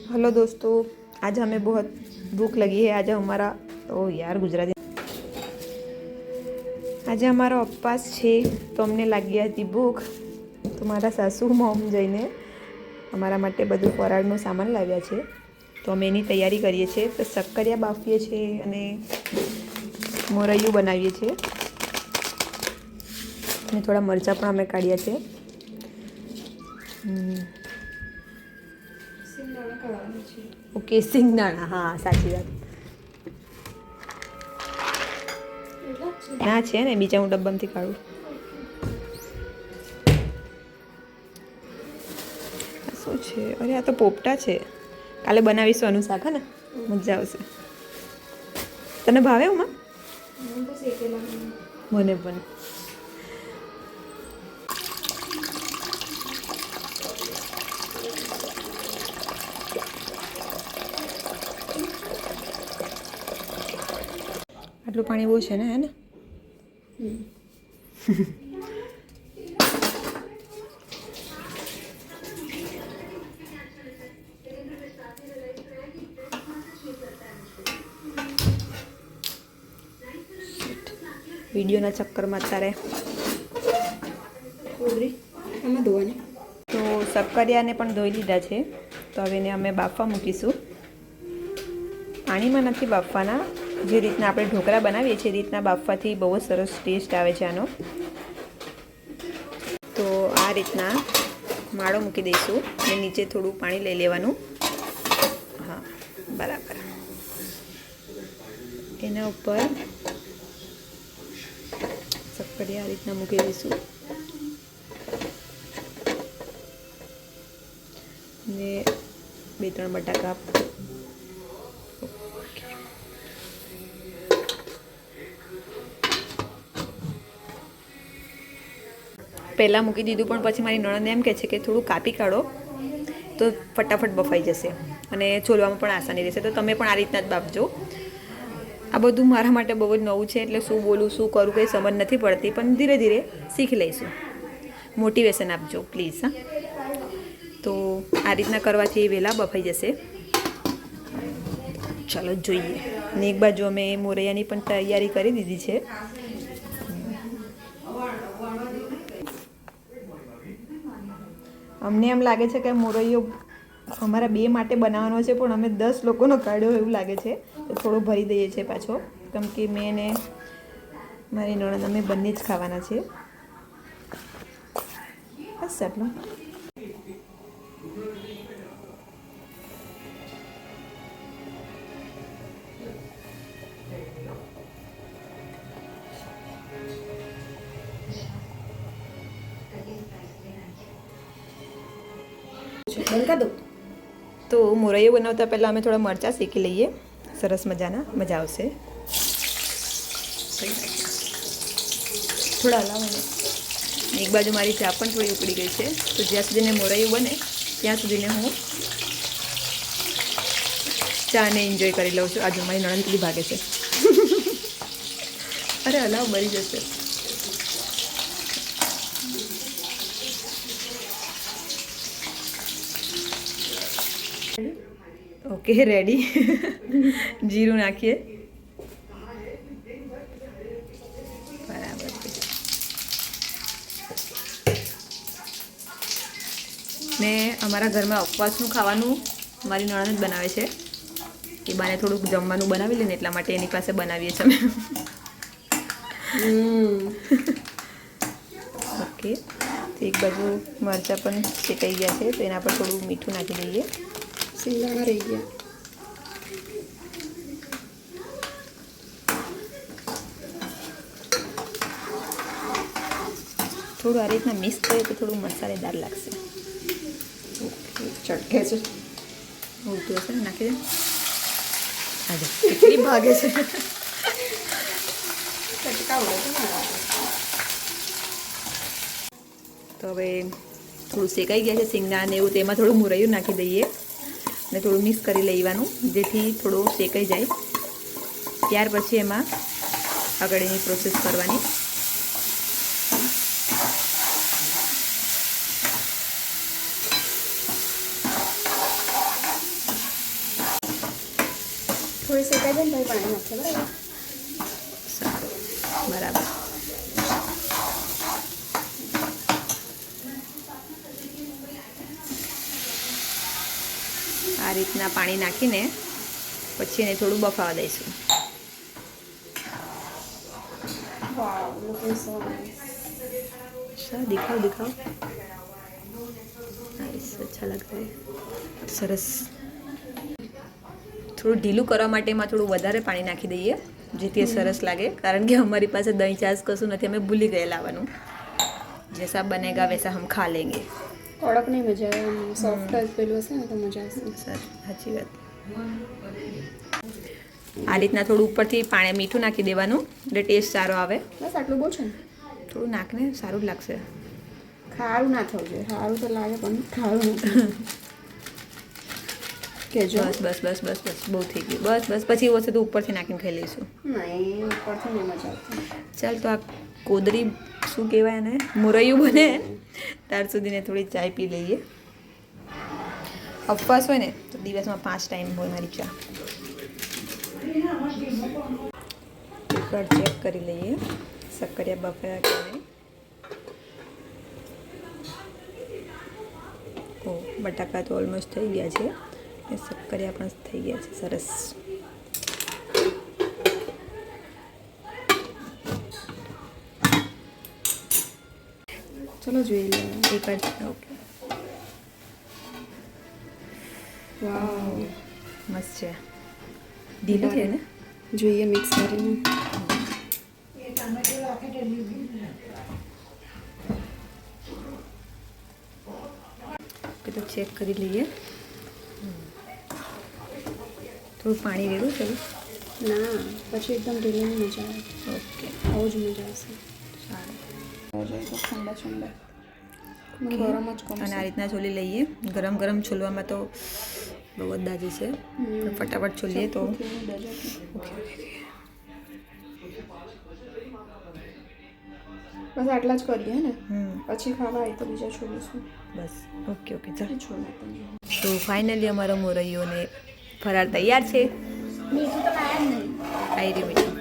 Hello दोस्तों, आज हमें बहुत भूख लगी है। आज हमारा यार गुजराती આજે અમારો ઉપવાસ છે, તો અમને લાગી હતી ભૂખ, તો મારા સાસુ મોમ જઈને અમારા માટે બધું ફરાળનો સામાન લાવ્યા છે, તો અમે એની તૈયારી કરીએ છીએ। તો શક્કરિયા બાફીએ છીએ અને મોરૈયું બનાવીએ છીએ અને થોડા મરચાં પણ અમે કાઢ્યા છે। ઓકે, સિંગદાણા, હા સાચી વાત। ના છે ને, બીજા હું ડબ્બામાંથી કાઢું। શું છે? અરે આ તો પોપટા છે, કાલે બનાવીશું આનું શાક, ને મજા આવશે। તને ભાવે ઉમા? મને પણ। આટલું પાણી બહુ છે ને, હે ને? વિડીયોના ચક્કરમાં અત્યારે એમાં ધોવાની, તો શક્કરિયાને પણ ધોઈ લીધા છે, તો હવે એને અમે બાફવા મૂકીશું। પાણીમાં નથી બાફવાના, જે રીતના આપણે ઢોકળા બનાવીએ છીએ એ રીતના બાફવાથી બહુ જ સરસ ટેસ્ટ આવે છે આનો। તો આ રીતના માળો મૂકી દઈશું અને નીચે થોડું પાણી લઈ લેવાનું। હા, બરાબર। એના ઉપર શક્કરિયા આ રીતના મૂકી દઈશું ને 2-3 બટાકા પહેલાં મૂકી દીધું, પણ પછી મારી નણંદ એમ કહે છે કે થોડું કાપી કાઢો તો ફટાફટ બફાઈ જશે અને છોલવામાં પણ આસાની રહેશે। તો તમે પણ આ રીતના જ બાફજો। આ બધું મારા માટે બહુ જ નવું છે, એટલે શું બોલું શું કરું કંઈ સમજ નથી પડતી, પણ ધીરે ધીરે શીખી લઈશું। મોટિવેશન આપજો પ્લીઝ, હા। તો આ રીતના કરવાથી વહેલા બફાઈ જશે। ચાલો જોઈએ। ને એક બાજુ અમે મોરૈયાની પણ તૈયારી કરી દીધી છે। અમને એમ લાગે છે કે મોરૈયો અમારા 2 માટે બનાવવાનો છે, પણ અમે 10 લોકોનો કાઢ્યો એવું લાગે છે, તો થોડો ભરી દઈએ છીએ પાછો, કેમ કે મેં ને મારી નણંદ અમે બંને જ ખાવાના છે। બસ આટલું। તો મોરૈયું બનાવતા પહેલાં અમે થોડા મરચાં શેકી લઈએ, સરસ મજાના, મજા આવશે। થોડા હલાવવાને, એક બાજુ મારી ચા પણ થોડી ઉકળી ગઈ છે, તો જ્યાં સુધીને મોરૈયું બને ત્યાં સુધીને હું ચાને એન્જોય કરી લઉં છું। આજુ મારી નણંદ પેલી ભાગે છે। અરે હલાવ, બળી જશે। Okay, ready. જીરું નાખીએ, બરાબર છે। ને અમારા ઘરમાં ઉપવાસનું ખાવાનું મારી નણંદ જ બનાવે છે, કે બાને થોડુંક જમવાનું બનાવી લે ને એટલા માટે એની પાસે બનાવીએ છીએ અમે। ઓકે, તો એક બાજુ મરચાં પણ શેકાઈ ગયા છે, તો એના પર થોડું મીઠું નાખી દઈએ। સિંગદાણા રહી ગયા, થોડું આ રીતના મિક્સ કરીએ તો થોડું મસાલેદાર લાગશે। ઓકે, ચટકે છે, ઉલટું હશે ને, નાખી દે। આજે કેટલી ભાગે છે, તો હવે થોડું શેકાઈ ગયા છે સિંગદાણા ને એવું, તેમાં થોડું મોરૈયું નાખી દઈએ અને થોડું મિક્સ કરી લેવાનું, જેથી થોડું શેકાઈ જાય। ત્યાર પછી એમાં આગળ એની પ્રોસેસ કરવાની। થોડી શેકાઈ જાય ને પછી પાણી નાખે બરાબર. સારું, બરાબર. આ રીતના પાણી નાખીને પછી એને થોડું બફાવા દઈશું. વાવ, લુકિંગ સો નાઇસ. अच्छा दिखाओ दिखाओ. नाइस, अच्छा लगता है. સરસ. થોડું ઢીલું કરવા માટે એમાં થોડું વધારે પાણી નાખી દઈએ જેથી સરસ લાગે, કારણ કે અમારી પાસે દહીં છાશ કશું નથી, અમે ભૂલી ગયા લાવવાનું. જૈસા બનેગા વૈસા હમ ખા લેંગે. કડક નહીં મજા આવે, સોફ્ટ જ પેલું હશે ને તો મજા આવશે. સર સાચી વાત. આ રીતના થોડું ઉપરથી પાણી મીઠું નાખી દેવાનું એટલે ટેસ્ટ સારો આવે. બસ આટલું બહુ છે ને? થોડું નાખને, સારું જ લાગશે. ખારું ના થવું જોઈએ, સારું તો લાગે પણ ખારું ના કેજો. બસ બસ બસ બસ બસ બહુ થઈ ગયું. બસ બસ પછી એવું હશે તો ઉપરથી નાખીને ખાઈ લઈશું. નહીં, ઉપરથી નહીં મજા આવતી. ચાલ તો આ કોદરી શું કહેવાય ને, મોરૈયું બને ત્યાર સુધીને થોડી ચાય પી લઈએ. ઉપવાસ હોય ને તો દિવસમાં 5 ટાઈમ હોય મારી ચા. એકવાર ચેક કરી લઈએ શક્કરિયા બફાયા કે નહીં. ઓ, બટાકા તો ઓલમોસ્ટ થઈ ગયા છે, એ શક્કરિયા પણ થઈ ગયા છે. સરસ. ચલો જોઈ લે એકવાર. ઓકે, વાવ મસ્ત છે. ઢીલું છે ને? જોઈએ મિક્સ કરીને. તો ચેક કરી લઈએ. થોડું પાણી રેડું છે. ના, પછી એકદમ ઢીલી મજા આવે. ઓકે, આવું જ મજા આવશે. સારું. જોઈએ તો ઠંડા ઠંડા મને ગરમ જ ગમશે. અને આ રીતના છોલી લઈએ. ગરમ ગરમ છોલવામાં તો બહુ જ દાજી છે, પણ ફટાફટ છોલીએ તો. બસ આટલા જ કરીએ ને, પછી ખાવા આવે તો બીજા છોડીશું. બસ. ઓકે ઓકે, ચાલો. છોડવા તો ફાઇનલી અમારો મોરૈયોને ફરાર તૈયાર છે. મીઠું તો લાયા જ નહીં. આવી રહ્યું મીઠું.